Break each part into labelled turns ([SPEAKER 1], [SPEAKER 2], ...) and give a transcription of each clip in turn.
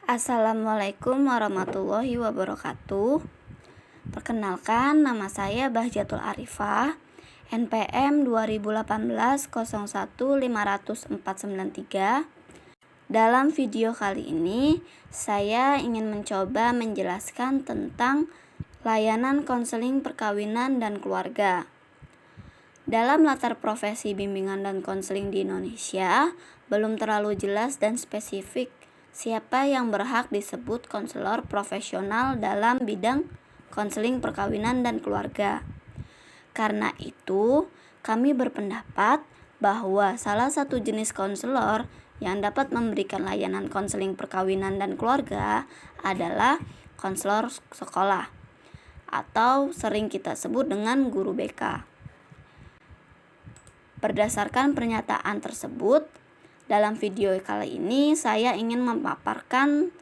[SPEAKER 1] Assalamualaikum warahmatullahi wabarakatuh. Perkenalkan, nama saya Bahjatul Arifah, NPM 2018 01 500 493. Dalam video kali ini, saya ingin mencoba menjelaskan tentang layanan konseling perkawinan dan keluarga. Dalam latar profesi bimbingan dan konseling di Indonesia, belum terlalu jelas dan spesifik siapa yang berhak disebut konselor profesional dalam bidang konseling perkawinan dan keluarga. Karena itu, kami berpendapat bahwa salah satu jenis konselor yang dapat memberikan layanan konseling perkawinan dan keluarga adalah konselor sekolah, atau sering kita sebut dengan guru BK. Berdasarkan pernyataan tersebut, dalam video kali ini saya ingin memaparkan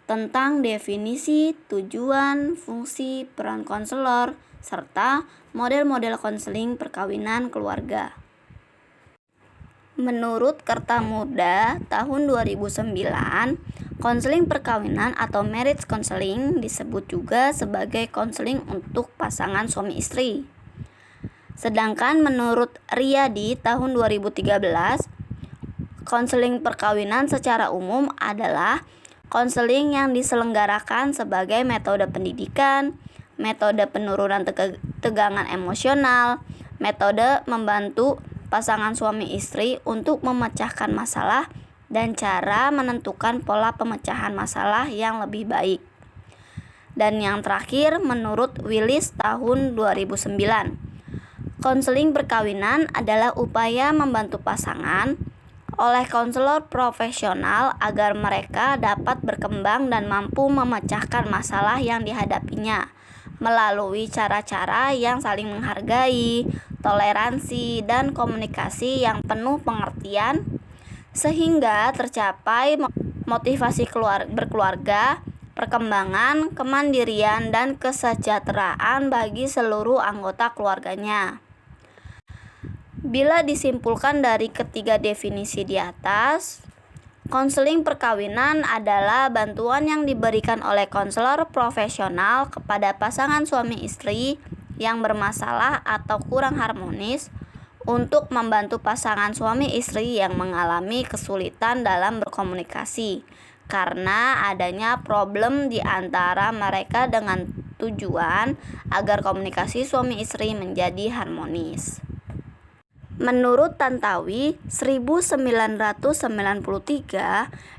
[SPEAKER 1] tentang definisi, tujuan, fungsi, peran konselor, serta model-model konseling perkawinan keluarga. Menurut Kerta Muda tahun 2009, konseling perkawinan atau marriage counseling disebut juga sebagai konseling untuk pasangan suami istri. Sedangkan menurut Riyadi tahun 2013, konseling perkawinan secara umum adalah konseling yang diselenggarakan sebagai metode pendidikan, metode penurunan tegangan emosional, metode membantu pasangan suami istri untuk memecahkan masalah, dan cara menentukan pola pemecahan masalah yang lebih baik. Dan yang terakhir, menurut Willis tahun 2009, konseling perkawinan adalah upaya membantu pasangan oleh konselor profesional agar mereka dapat berkembang dan mampu memecahkan masalah yang dihadapinya melalui cara-cara yang saling menghargai, toleransi, dan komunikasi yang penuh pengertian sehingga tercapai motivasi berkeluarga, perkembangan, kemandirian, dan kesejahteraan bagi seluruh anggota keluarganya. Bila disimpulkan dari ketiga definisi di atas, konseling perkawinan adalah bantuan yang diberikan oleh konselor profesional kepada pasangan suami istri yang bermasalah atau kurang harmonis untuk membantu pasangan suami istri yang mengalami kesulitan dalam berkomunikasi karena adanya problem di antara mereka dengan tujuan agar komunikasi suami istri menjadi harmonis. Menurut Tantawi 1993,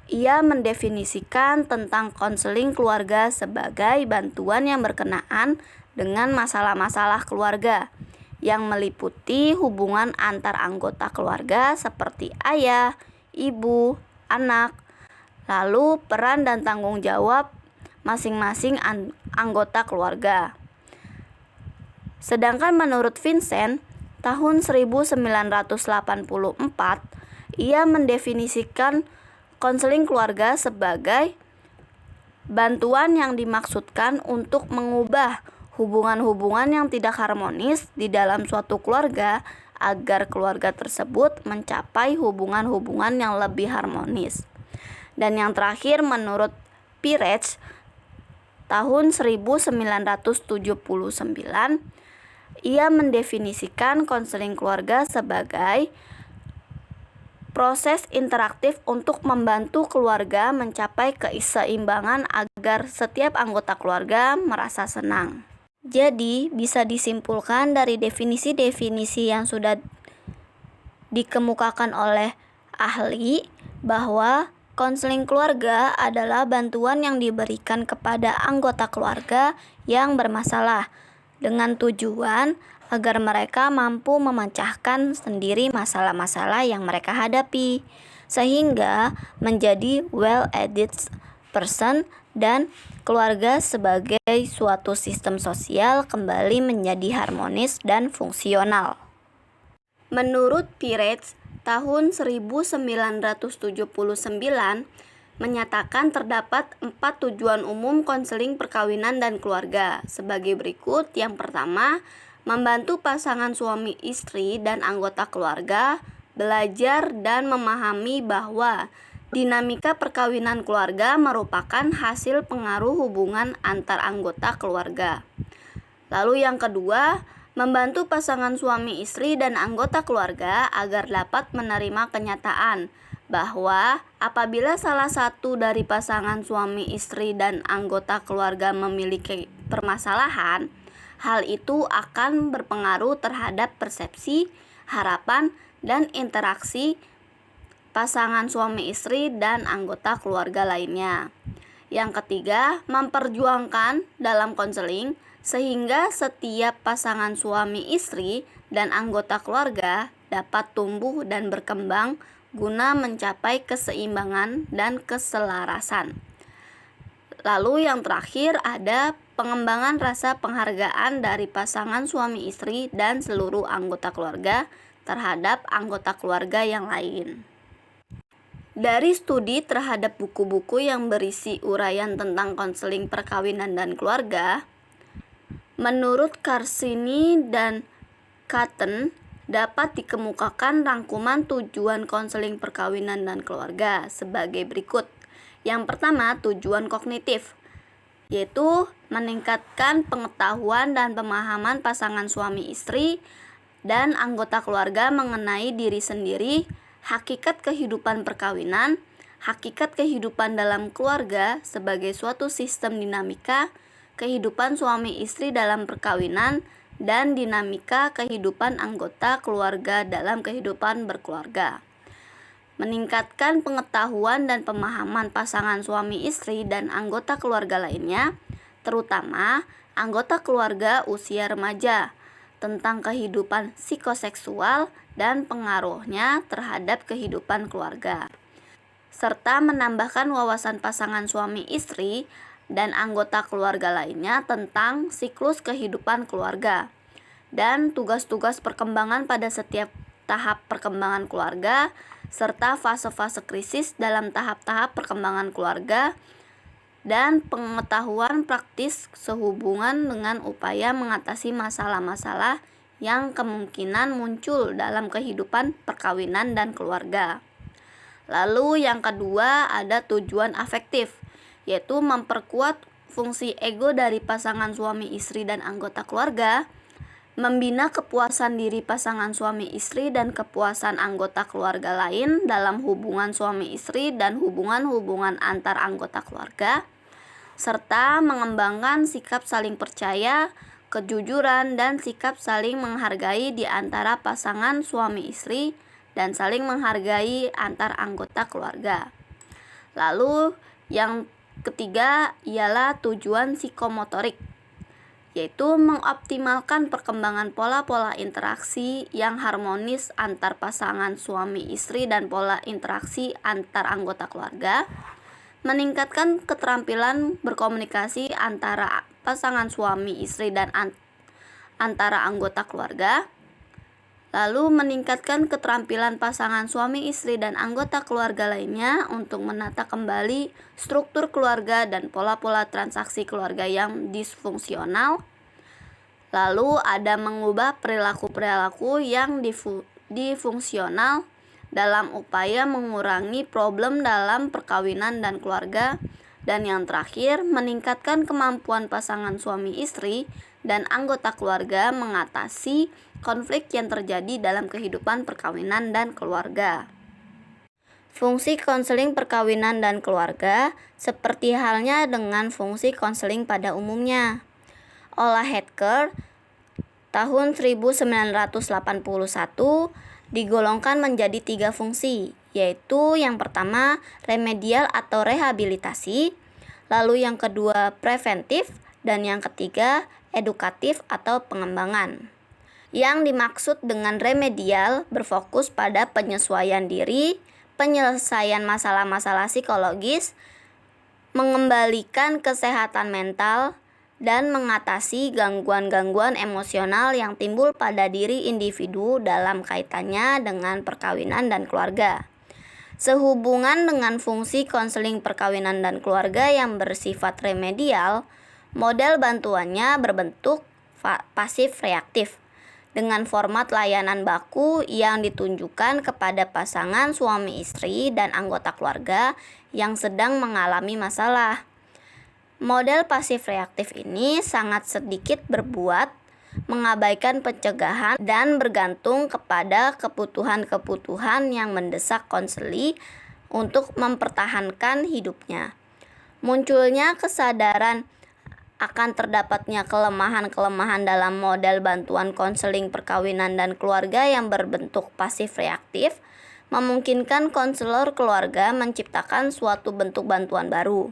[SPEAKER 1] ia mendefinisikan tentang konseling keluarga sebagai bantuan yang berkenaan dengan masalah-masalah keluarga yang meliputi hubungan antar anggota keluarga seperti ayah, ibu, anak, lalu peran dan tanggung jawab masing-masing anggota keluarga. Sedangkan menurut Vincent tahun 1984, ia mendefinisikan konseling keluarga sebagai bantuan yang dimaksudkan untuk mengubah hubungan-hubungan yang tidak harmonis di dalam suatu keluarga agar keluarga tersebut mencapai hubungan-hubungan yang lebih harmonis. Dan yang terakhir menurut Piretz tahun 1979, ia mendefinisikan konseling keluarga sebagai proses interaktif untuk membantu keluarga mencapai keseimbangan agar setiap anggota keluarga merasa senang. Jadi, bisa disimpulkan dari definisi-definisi yang sudah dikemukakan oleh ahli bahwa konseling keluarga adalah bantuan yang diberikan kepada anggota keluarga yang bermasalah dengan tujuan agar mereka mampu memecahkan sendiri masalah-masalah yang mereka hadapi sehingga menjadi well-educated person dan keluarga sebagai suatu sistem sosial kembali menjadi harmonis dan fungsional. Menurut Piretz tahun 1979 menyatakan terdapat 4 tujuan umum konseling perkawinan dan keluarga sebagai berikut. Yang pertama, membantu pasangan suami istri dan anggota keluarga belajar dan memahami bahwa Dinamika perkawinan keluarga merupakan hasil pengaruh hubungan antar anggota keluarga. Lalu yang kedua, membantu pasangan suami istri dan anggota keluarga agar dapat menerima kenyataan bahwa apabila salah satu dari pasangan suami istri dan anggota keluarga memiliki permasalahan, hal itu akan berpengaruh terhadap persepsi, harapan, dan interaksi pasangan suami istri dan anggota keluarga lainnya. Yang ketiga, memperjuangkan dalam konseling sehingga setiap pasangan suami istri dan anggota keluarga dapat tumbuh dan berkembang guna mencapai keseimbangan dan keselarasan. Lalu yang terakhir ada pengembangan rasa penghargaan dari pasangan suami istri dan seluruh anggota keluarga terhadap anggota keluarga yang lain. Dari studi terhadap buku-buku yang berisi uraian tentang konseling perkawinan dan keluarga, menurut Carsini dan Caton, dapat dikemukakan rangkuman tujuan konseling perkawinan dan keluarga sebagai berikut. Yang pertama, tujuan kognitif, yaitu meningkatkan pengetahuan dan pemahaman pasangan suami istri dan anggota keluarga mengenai diri sendiri, hakikat kehidupan perkawinan, hakikat kehidupan dalam keluarga sebagai suatu sistem dinamika, kehidupan suami istri dalam perkawinan, dan dinamika kehidupan anggota keluarga dalam kehidupan berkeluarga. Meningkatkan pengetahuan dan pemahaman pasangan suami istri dan anggota keluarga lainnya, terutama anggota keluarga usia remaja, tentang kehidupan psikoseksual dan pengaruhnya terhadap kehidupan keluarga, serta menambahkan wawasan pasangan suami istri dan anggota keluarga lainnya tentang siklus kehidupan keluarga dan tugas-tugas perkembangan pada setiap tahap perkembangan keluarga serta fase-fase krisis dalam tahap-tahap perkembangan keluarga dan pengetahuan praktis sehubungan dengan upaya mengatasi masalah-masalah yang kemungkinan muncul dalam kehidupan perkawinan dan keluarga. Lalu yang kedua ada tujuan afektif, yaitu memperkuat fungsi ego dari pasangan suami istri dan anggota keluarga, membina kepuasan diri pasangan suami istri dan kepuasan anggota keluarga lain dalam hubungan suami istri dan hubungan-hubungan antar anggota keluarga, serta mengembangkan sikap saling percaya, kejujuran, dan sikap saling menghargai di antara pasangan suami istri dan saling menghargai antar anggota keluarga. Lalu yang ketiga ialah tujuan psikomotorik, yaitu mengoptimalkan perkembangan pola-pola interaksi yang harmonis antar pasangan suami istri dan pola interaksi antar anggota keluarga, meningkatkan keterampilan berkomunikasi antara pasangan suami istri dan antara anggota keluarga, lalu meningkatkan keterampilan pasangan suami istri dan anggota keluarga lainnya untuk menata kembali struktur keluarga dan pola-pola transaksi keluarga yang disfungsional. Lalu ada mengubah perilaku-perilaku yang disfungsional dalam upaya mengurangi problem dalam perkawinan dan keluarga. Dan yang terakhir, meningkatkan kemampuan pasangan suami istri dan anggota keluarga mengatasi konflik yang terjadi dalam kehidupan perkawinan dan keluarga. Fungsi konseling perkawinan dan keluarga seperti halnya dengan fungsi konseling pada umumnya. Olah Heidegger tahun 1981 digolongkan menjadi 3 fungsi, yaitu yang pertama remedial atau rehabilitasi, lalu yang kedua preventif, dan yang ketiga edukatif atau pengembangan. Yang dimaksud dengan remedial berfokus pada penyesuaian diri, penyelesaian masalah-masalah psikologis, mengembalikan kesehatan mental, dan mengatasi gangguan-gangguan emosional yang timbul pada diri individu dalam kaitannya dengan perkawinan dan keluarga. Sehubungan dengan fungsi konseling perkawinan dan keluarga yang bersifat remedial, model bantuannya berbentuk pasif reaktif. dengan format layanan baku yang ditunjukkan kepada pasangan suami istri dan anggota keluarga yang sedang mengalami masalah. Model pasif reaktif ini sangat sedikit berbuat, mengabaikan pencegahan, dan bergantung kepada kebutuhan-kebutuhan yang mendesak konseli untuk mempertahankan hidupnya. Munculnya kesadaran akan terdapatnya kelemahan-kelemahan dalam model bantuan konseling perkawinan dan keluarga yang berbentuk pasif reaktif memungkinkan konselor keluarga menciptakan suatu bentuk bantuan baru.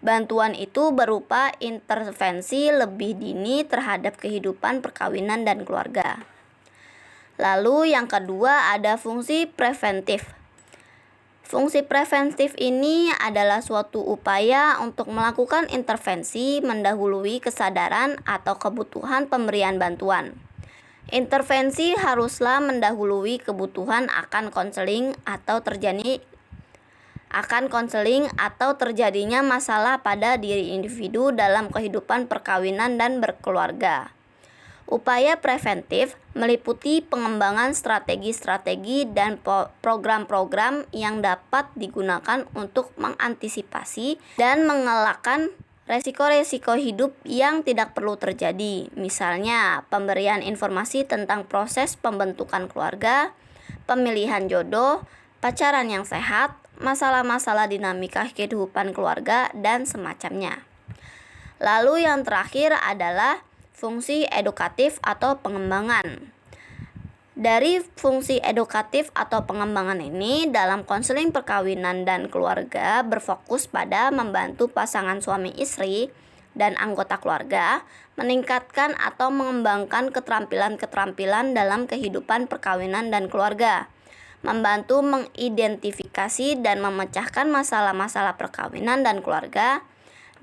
[SPEAKER 1] Bantuan itu berupa intervensi lebih dini terhadap kehidupan perkawinan dan keluarga. Lalu yang kedua ada fungsi preventif. Fungsi preventif ini adalah suatu upaya untuk melakukan intervensi mendahului kesadaran atau kebutuhan pemberian bantuan. Intervensi haruslah mendahului kebutuhan akan konseling atau terjadinya masalah pada diri individu dalam kehidupan perkawinan dan berkeluarga. Upaya preventif meliputi pengembangan strategi-strategi dan program-program yang dapat digunakan untuk mengantisipasi dan mengelakkan resiko-resiko hidup yang tidak perlu terjadi. Misalnya, pemberian informasi tentang proses pembentukan keluarga, pemilihan jodoh, pacaran yang sehat, masalah-masalah dinamika kehidupan keluarga, dan semacamnya. Lalu yang terakhir adalah fungsi edukatif atau pengembangan. Dari fungsi edukatif atau pengembangan ini dalam konseling perkawinan dan keluarga berfokus pada membantu pasangan suami istri dan anggota keluarga meningkatkan atau mengembangkan keterampilan-keterampilan dalam kehidupan perkawinan dan keluarga, membantu mengidentifikasi dan memecahkan masalah-masalah perkawinan dan keluarga,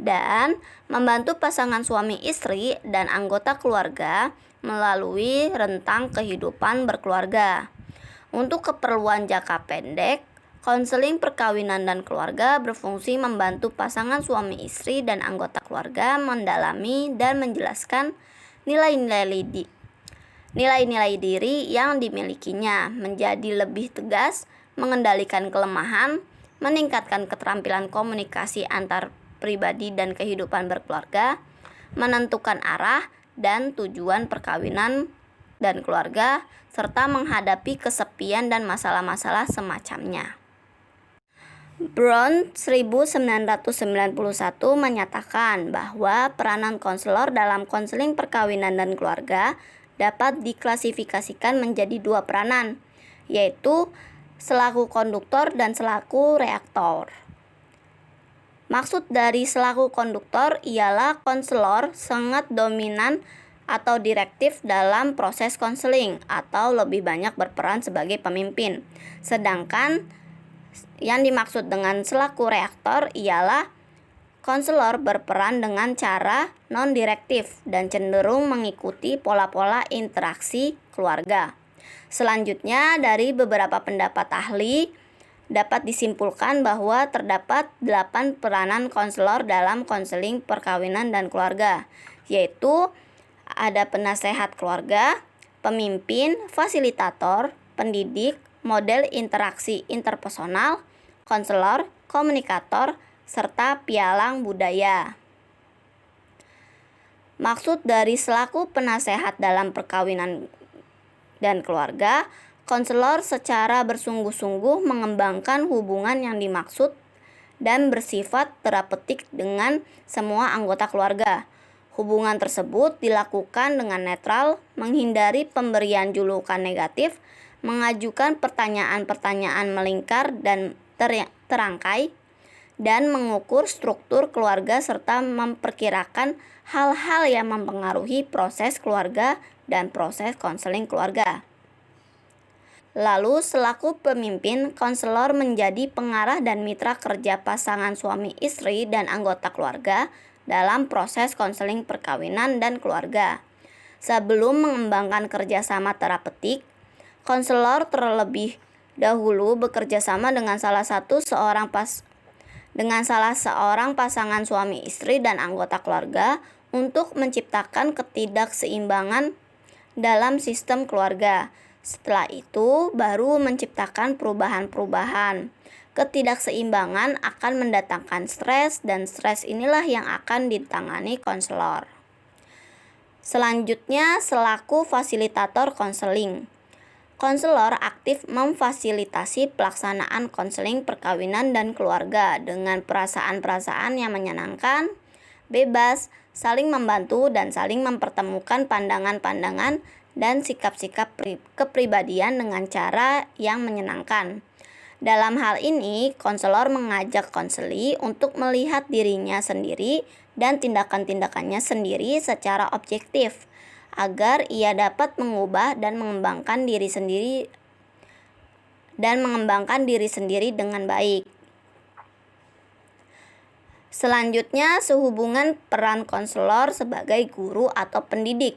[SPEAKER 1] dan membantu pasangan suami istri dan anggota keluarga melalui rentang kehidupan berkeluarga. Untuk keperluan jangka pendek, konseling perkawinan dan keluarga berfungsi membantu pasangan suami istri dan anggota keluarga mendalami dan menjelaskan nilai-nilai diri yang dimilikinya, menjadi lebih tegas, mengendalikan kelemahan, meningkatkan keterampilan komunikasi antar pribadi dan kehidupan berkeluarga, menentukan arah dan tujuan perkawinan dan keluarga, serta menghadapi kesepian dan masalah-masalah semacamnya. Brown 1991 menyatakan bahwa peranan konselor dalam konseling perkawinan dan keluarga dapat diklasifikasikan menjadi dua peranan, yaitu selaku konduktor dan selaku reaktor. Maksud dari selaku konduktor ialah konselor sangat dominan atau direktif dalam proses konseling atau lebih banyak berperan sebagai pemimpin. Sedangkan yang dimaksud dengan selaku reaktor ialah konselor berperan dengan cara non-direktif dan cenderung mengikuti pola-pola interaksi keluarga. Selanjutnya, dari beberapa pendapat ahli, dapat disimpulkan bahwa terdapat 8 peranan konselor dalam konseling perkawinan dan keluarga, yaitu ada penasehat keluarga, pemimpin, fasilitator, pendidik, model interaksi interpersonal, konselor, komunikator, serta pialang budaya. Maksud dari selaku penasehat dalam perkawinan dan keluarga, konselor secara bersungguh-sungguh mengembangkan hubungan yang dimaksud dan bersifat terapeutik dengan semua anggota keluarga. Hubungan tersebut dilakukan dengan netral, menghindari pemberian julukan negatif, mengajukan pertanyaan-pertanyaan melingkar dan terangkai, dan mengukur struktur keluarga serta memperkirakan hal-hal yang mempengaruhi proses keluarga dan proses konseling keluarga. Lalu, selaku pemimpin, konselor menjadi pengarah dan mitra kerja pasangan suami istri dan anggota keluarga dalam proses konseling perkawinan dan keluarga. Sebelum mengembangkan kerjasama terapeutik, konselor terlebih dahulu bekerja sama dengan salah seorang pasangan suami istri dan anggota keluarga untuk menciptakan ketidakseimbangan dalam sistem keluarga. Setelah itu, baru menciptakan perubahan-perubahan. Ketidakseimbangan akan mendatangkan stres, dan stres inilah yang akan ditangani konselor. Selanjutnya, selaku fasilitator konseling. Konselor aktif memfasilitasi pelaksanaan konseling perkawinan dan keluarga dengan perasaan-perasaan yang menyenangkan, bebas, saling membantu, dan saling mempertemukan pandangan-pandangan dan sikap-sikap kepribadian dengan cara yang menyenangkan. Dalam hal ini, konselor mengajak konseli untuk melihat dirinya sendiri dan tindakan-tindakannya sendiri secara objektif, agar ia dapat mengubah dan mengembangkan diri sendiri dengan baik. Selanjutnya, sehubungan peran konselor sebagai guru atau pendidik.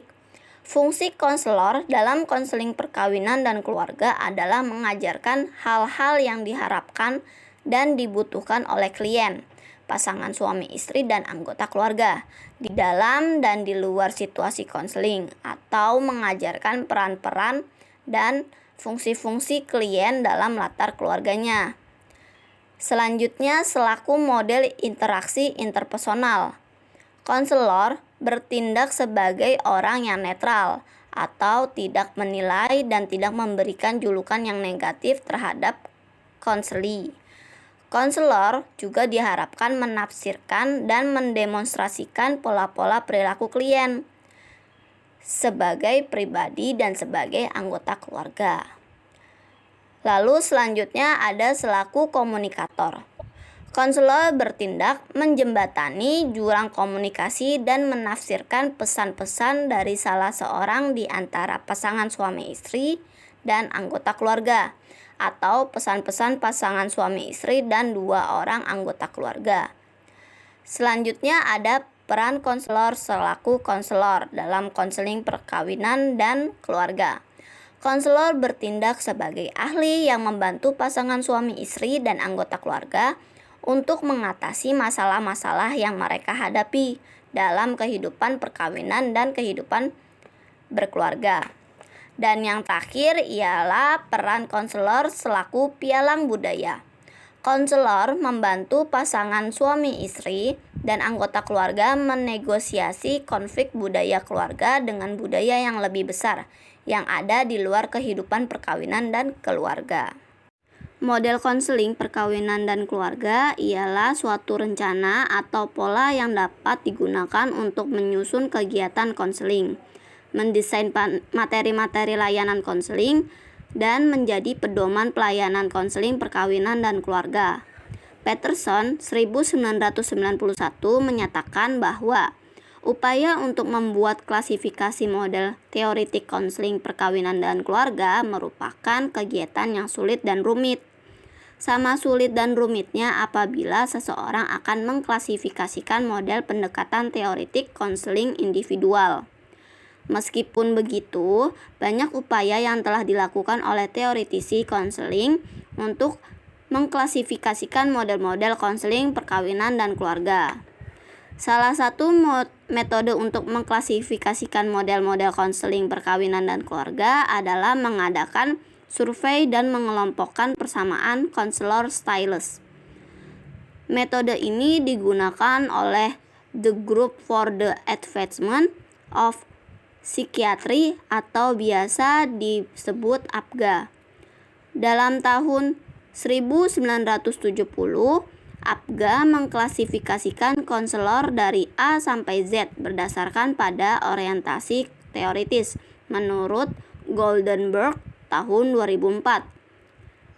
[SPEAKER 1] Fungsi konselor dalam konseling perkawinan dan keluarga adalah mengajarkan hal-hal yang diharapkan dan dibutuhkan oleh klien, pasangan suami istri dan anggota keluarga, di dalam dan di luar situasi konseling, atau mengajarkan peran-peran dan fungsi-fungsi klien dalam latar keluarganya. Selanjutnya, selaku model interaksi interpersonal. Konselor bertindak sebagai orang yang netral atau tidak menilai dan tidak memberikan julukan yang negatif terhadap konseli. Konselor juga diharapkan menafsirkan dan mendemonstrasikan pola-pola perilaku klien sebagai pribadi dan sebagai anggota keluarga. Lalu selanjutnya ada selaku komunikator. Konselor bertindak menjembatani jurang komunikasi dan menafsirkan pesan-pesan dari salah seorang di antara pasangan suami istri dan anggota keluarga, atau pesan-pesan pasangan suami istri dan 2 orang anggota keluarga. Selanjutnya ada peran konselor selaku konselor dalam konseling perkawinan dan keluarga. Konselor bertindak sebagai ahli yang membantu pasangan suami istri dan anggota keluarga untuk mengatasi masalah-masalah yang mereka hadapi dalam kehidupan perkawinan dan kehidupan berkeluarga. Dan yang terakhir ialah peran konselor selaku pialang budaya. Konselor membantu pasangan suami istri dan anggota keluarga menegosiasi konflik budaya keluarga dengan budaya yang lebih besar yang ada di luar kehidupan perkawinan dan keluarga. Model konseling perkawinan dan keluarga ialah suatu rencana atau pola yang dapat digunakan untuk menyusun kegiatan konseling, mendesain materi-materi layanan konseling, dan menjadi pedoman pelayanan konseling perkawinan dan keluarga. Peterson 1991 menyatakan bahwa upaya untuk membuat klasifikasi model teoretik konseling perkawinan dan keluarga merupakan kegiatan yang sulit dan rumit. Sama sulit dan rumitnya apabila seseorang akan mengklasifikasikan model pendekatan teoretik konseling individual. Meskipun begitu, banyak upaya yang telah dilakukan oleh teoritisi konseling untuk mengklasifikasikan model-model konseling perkawinan dan keluarga. Salah satu metode untuk mengklasifikasikan model-model konseling perkawinan dan keluarga adalah mengadakan survei dan mengelompokkan persamaan konselor styles. Metode ini digunakan oleh The Group for the Advancement of Psychiatry atau biasa disebut APGA. Dalam tahun 1970, APGA mengklasifikasikan konselor dari A sampai Z berdasarkan pada orientasi teoritis menurut Goldenberg tahun 2004.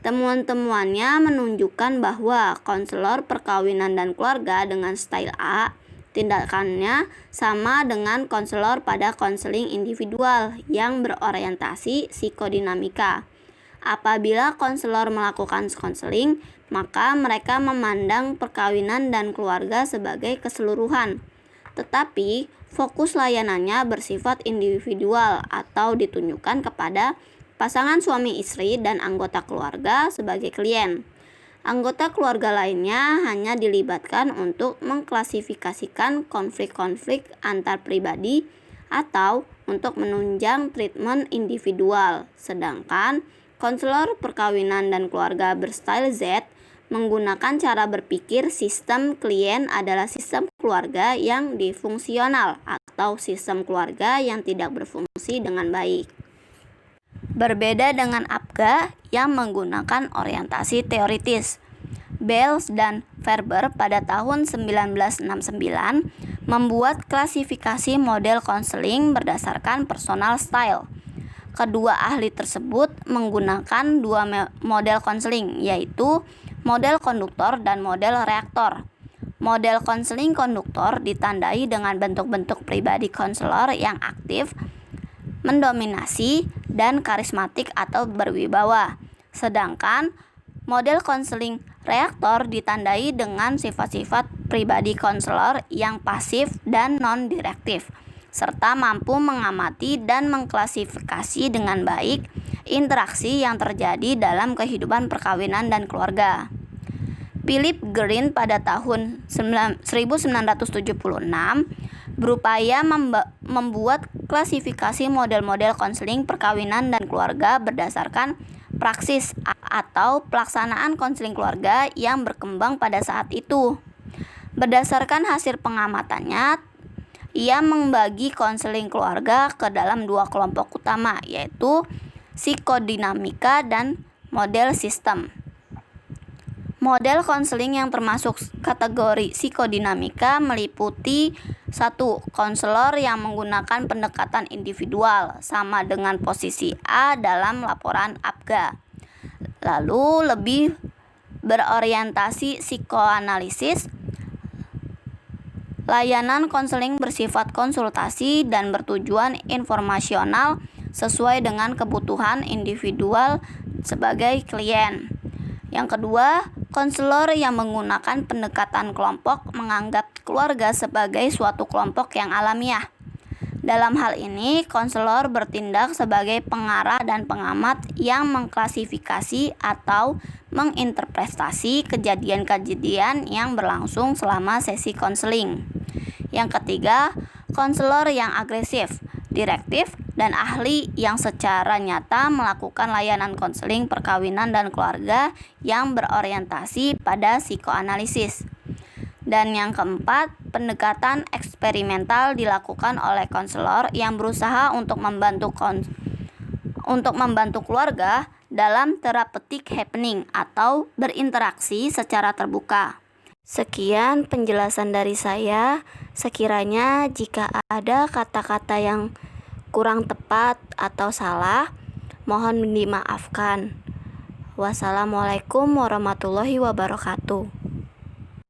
[SPEAKER 1] Temuan-temuannya menunjukkan bahwa konselor perkawinan dan keluarga dengan style A tindakannya sama dengan konselor pada konseling individual yang berorientasi psikodinamika. Apabila konselor melakukan konseling, maka mereka memandang perkawinan dan keluarga sebagai keseluruhan. Tetapi, fokus layanannya bersifat individual atau ditunjukkan kepada pasangan suami istri dan anggota keluarga sebagai klien. Anggota keluarga lainnya hanya dilibatkan untuk mengklasifikasikan konflik-konflik antar pribadi atau untuk menunjang treatment individual, sedangkan konselor perkawinan dan keluarga berstyle Z menggunakan cara berpikir sistem klien adalah sistem keluarga yang disfungsional atau sistem keluarga yang tidak berfungsi dengan baik. Berbeda dengan APGA yang menggunakan orientasi teoritis. Bales dan Ferber pada tahun 1969 membuat klasifikasi model konseling berdasarkan personal style. Kedua ahli tersebut menggunakan dua model konseling, yaitu model konduktor dan model reaktor. Model konseling konduktor ditandai dengan bentuk-bentuk pribadi konselor yang aktif, mendominasi, dan karismatik atau berwibawa. Sedangkan model konseling reaktor ditandai dengan sifat-sifat pribadi konselor yang pasif dan non-direktif, serta mampu mengamati dan mengklasifikasi dengan baik interaksi yang terjadi dalam kehidupan perkawinan dan keluarga. Philip Green pada tahun 1976 berupaya membuat klasifikasi model-model konseling perkawinan dan keluarga berdasarkan praksis atau pelaksanaan konseling keluarga yang berkembang pada saat itu. Berdasarkan hasil pengamatannya, ia membagi konseling keluarga ke dalam dua kelompok utama, yaitu psikodinamika dan model sistem. Model konseling yang termasuk kategori psikodinamika meliputi 1. Konselor yang menggunakan pendekatan individual sama dengan posisi A dalam laporan APGA, lalu lebih berorientasi psikoanalisis. Layanan konseling bersifat konsultasi dan bertujuan informasional sesuai dengan kebutuhan individual sebagai klien. Yang kedua, konselor yang menggunakan pendekatan kelompok menganggap keluarga sebagai suatu kelompok yang alamiah. Dalam hal ini, konselor bertindak sebagai pengarah dan pengamat yang mengklasifikasi atau menginterpretasi kejadian-kejadian yang berlangsung selama sesi konseling. Yang ketiga, konselor yang agresif, direktif, dan ahli yang secara nyata melakukan layanan konseling perkawinan dan keluarga yang berorientasi pada psikoanalisis. Dan yang keempat, pendekatan eksperimental dilakukan oleh konselor yang berusaha untuk membantu keluarga dalam therapeutic happening atau berinteraksi secara terbuka. Sekian penjelasan dari saya. Sekiranya jika ada kata-kata yang kurang tepat atau salah, mohon dimaafkan. Wassalamualaikum warahmatullahi wabarakatuh.